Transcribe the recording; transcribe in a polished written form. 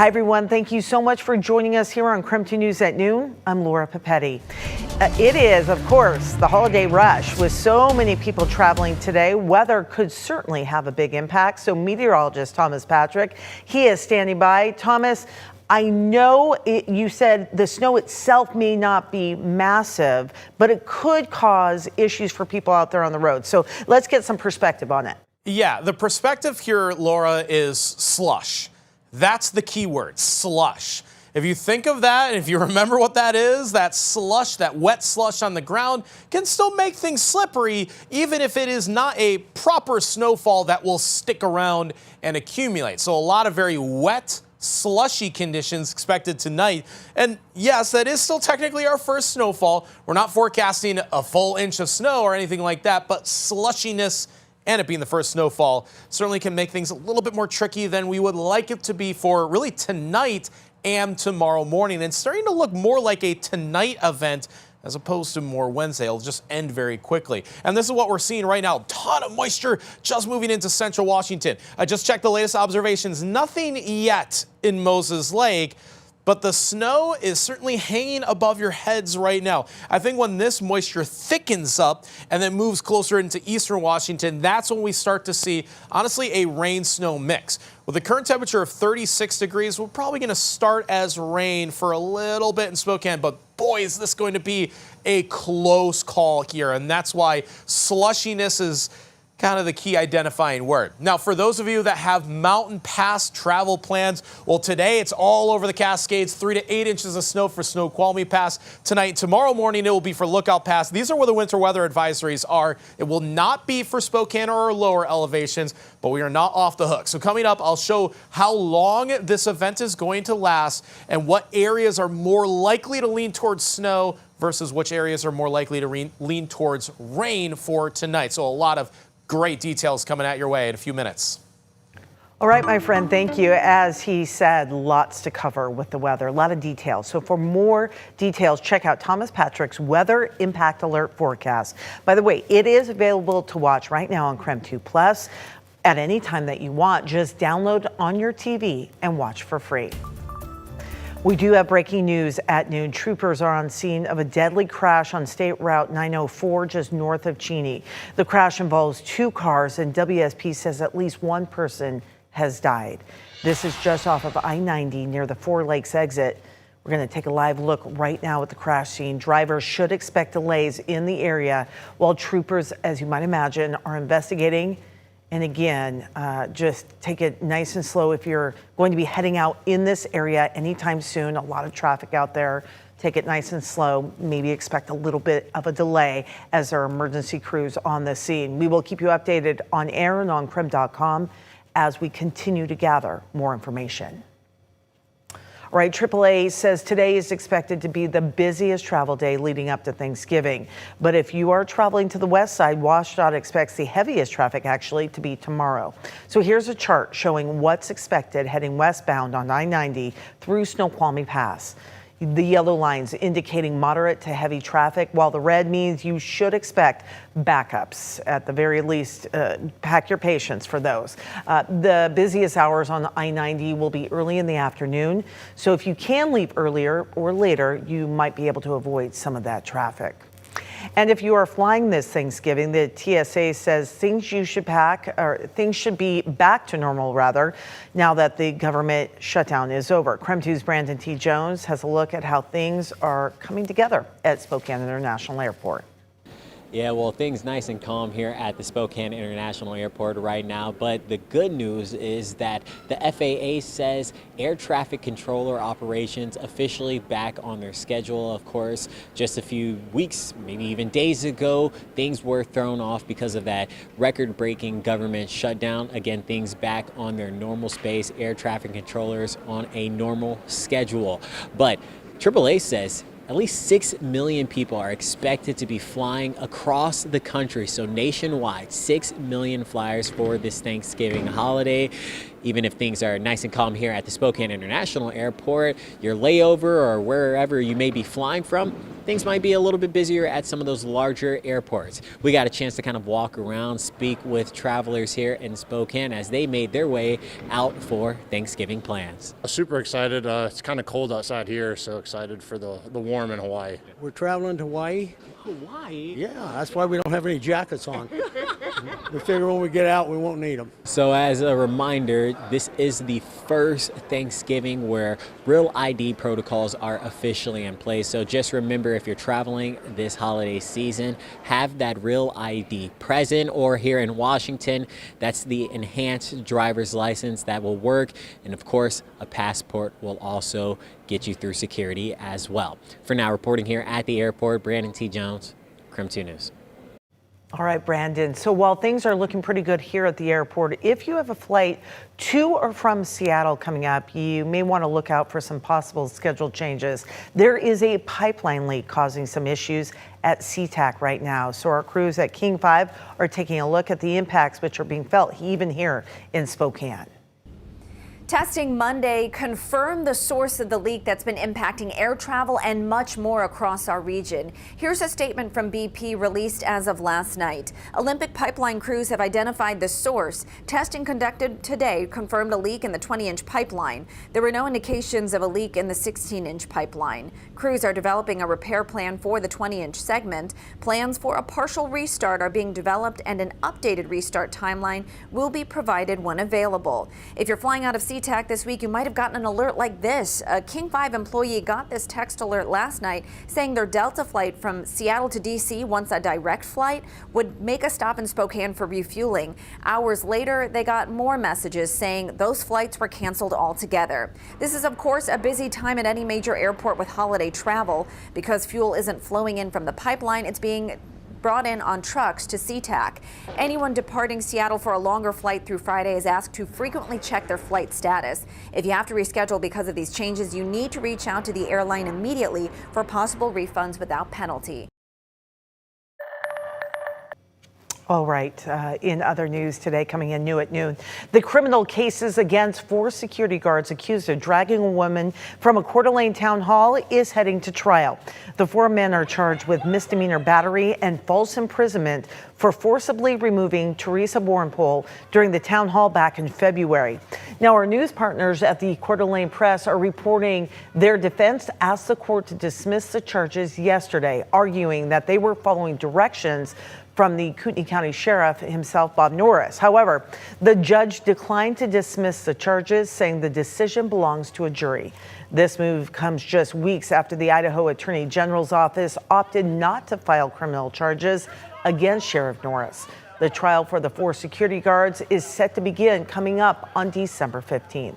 Hi, everyone. Thank you so much for joining us here on KREM 2 News at noon. I'm Laura Papetti. It is, of course, the holiday rush. With so many people traveling today, weather could certainly have a big impact. So meteorologist Thomas Patrick, he is standing by. Thomas, I know you said the snow itself may not be massive, but it could cause issues for people out there on the road. So let's get some perspective on it. Yeah, the perspective here, Laura, is slush. That's the key word, slush. If you think of that, and if you remember what that is, that slush, that wet slush on the ground can still make things slippery, even if it is not a proper snowfall that will stick around and accumulate. So a lot of very wet, slushy conditions expected tonight. And yes, that is still technically our first snowfall. We're not forecasting a full inch of snow or anything like that, but slushiness and it being the first snowfall certainly can make things a little bit more tricky than we would like it to be for really tonight and tomorrow morning. And starting to look more like a tonight event as opposed to more Wednesday. It'll just end very quickly. And this is what we're seeing right now. A ton of moisture just moving into central Washington. I just checked the latest observations. Nothing yet in Moses Lake, but the snow is certainly hanging above your heads right now. I think when this moisture thickens up and then moves closer into eastern Washington, that's when we start to see, honestly, a rain-snow mix. With the current temperature of 36 degrees, we're probably going to start as rain for a little bit in Spokane, but boy, is this going to be a close call here, and that's why slushiness is kind of the key identifying word. Now, for those of you that have mountain pass travel plans, well, today it's all over the Cascades, 3 to 8 inches of snow for Snoqualmie Pass. Tonight and tomorrow morning, it will be for Lookout Pass. These are where the winter weather advisories are. It will not be for Spokane or lower elevations, but we are not off the hook. So coming up, I'll show how long this event is going to last and what areas are more likely to lean towards snow versus which areas are more likely to lean towards rain for tonight. So a lot of great details coming at your way in a few minutes. All right, my friend, thank you. As he said, lots to cover with the weather, a lot of details. So for more details, check out Thomas Patrick's Weather Impact Alert forecast. By the way, it is available to watch right now on KREM 2 Plus at any time that you want. Just download on your TV and watch for free. We do have breaking news at noon. Troopers are on scene of a deadly crash on State Route 904 just north of Cheney. The crash involves 2 cars, and WSP says at least 1 person has died. This is just off of I-90 near the Four Lakes exit. We're going to take a live look right now at the crash scene. Drivers should expect delays in the area while troopers, as you might imagine, are investigating. And again, just take it nice and slow if you're going to be heading out in this area anytime soon. A lot of traffic out there. Take it nice and slow. Maybe expect a little bit of a delay as there are emergency crews on the scene. We will keep you updated on air and on KREM.com as we continue to gather more information. All right, AAA says today is expected to be the busiest travel day leading up to Thanksgiving. But if you are traveling to the west side, WashDOT expects the heaviest traffic actually to be tomorrow. So here's a chart showing what's expected heading westbound on I-90 through Snoqualmie Pass. The yellow lines indicating moderate to heavy traffic, while the red means you should expect backups. At the very least, pack your patience for those. The busiest hours on I-90 will be early in the afternoon. So if you can leave earlier or later, you might be able to avoid some of that traffic. And if you are flying this Thanksgiving, the TSA says things should be back to normal rather, now that the government shutdown is over. KREM 2's Brandon T. Jones has a look at how things are coming together at Spokane International Airport. Yeah, well, things nice and calm here at the Spokane International Airport right now. But the good news is that the FAA says air traffic controller operations officially back on their schedule. Of course, just a few weeks, maybe even days ago, things were thrown off because of that record-breaking government shutdown. Again, things back on their normal space, air traffic controllers on a normal schedule. But AAA says at least 6 million people are expected to be flying across the country. So nationwide, 6 million flyers for this Thanksgiving holiday. even if things are nice and calm here at the Spokane International Airport, your layover or wherever you may be flying from, things might be a little bit busier at some of those larger airports. We got a chance to kind of walk around, speak with travelers here in Spokane as they made their way out for Thanksgiving plans. Super excited. It's kind of cold outside here, so excited for the warm in Hawaii. We're traveling to Hawaii. Hawaii? Yeah, that's why we don't have any jackets on. We figure when we get out, we won't need them. So as a reminder, this is the first Thanksgiving where real ID protocols are officially in place. So just remember, if you're traveling this holiday season, have that real ID present, or here in Washington, that's the enhanced driver's license that will work. And of course, a passport will also get you through security as well. For now, reporting here at the airport, Brandon T. Jones, KREM 2 News. All right, Brandon. So while things are looking pretty good here at the airport, if you have a flight to or from Seattle coming up, you may want to look out for some possible schedule changes. There is a pipeline leak causing some issues at SeaTac right now. So our crews at King 5 are taking a look at the impacts which are being felt even here in Spokane. Testing Monday confirmed the source of the leak that's been impacting air travel and much more across our region. Here's a statement from BP released as of last night. Olympic pipeline crews have identified the source. Testing conducted today confirmed a leak in the 20-inch pipeline. There were no indications of a leak in the 16-inch pipeline. Crews are developing a repair plan for the 20-inch segment. Plans for a partial restart are being developed, and an updated restart timeline will be provided when available. If you're flying out of SeaTac this week, you might have gotten an alert like this. A King 5 employee got this text alert last night saying their Delta flight from Seattle to D.C., once a direct flight, would make a stop in Spokane for refueling. Hours later, they got more messages saying those flights were canceled altogether. This is, of course, a busy time at any major airport with holiday travel. Because fuel isn't flowing in from the pipeline, it's being brought in on trucks to SeaTac. Anyone departing Seattle for a longer flight through Friday is asked to frequently check their flight status. If you have to reschedule because of these changes, you need to reach out to the airline immediately for possible refunds without penalty. All right, in other news today, coming in new at noon, the criminal cases against 4 security guards accused of dragging a woman from a Coeur d'Alene town hall is heading to trial. The 4 men are charged with misdemeanor battery and false imprisonment for forcibly removing Teresa Warrenpool during the town hall back in February. Now, our news partners at the Coeur d'Alene Press are reporting their defense asked the court to dismiss the charges yesterday, arguing that they were following directions from the Kootenai County Sheriff himself, Bob Norris. However, the judge declined to dismiss the charges, saying the decision belongs to a jury. This move comes just weeks after the Idaho Attorney General's office opted not to file criminal charges against Sheriff Norris. The trial for the 4 security guards is set to begin coming up on December 15th.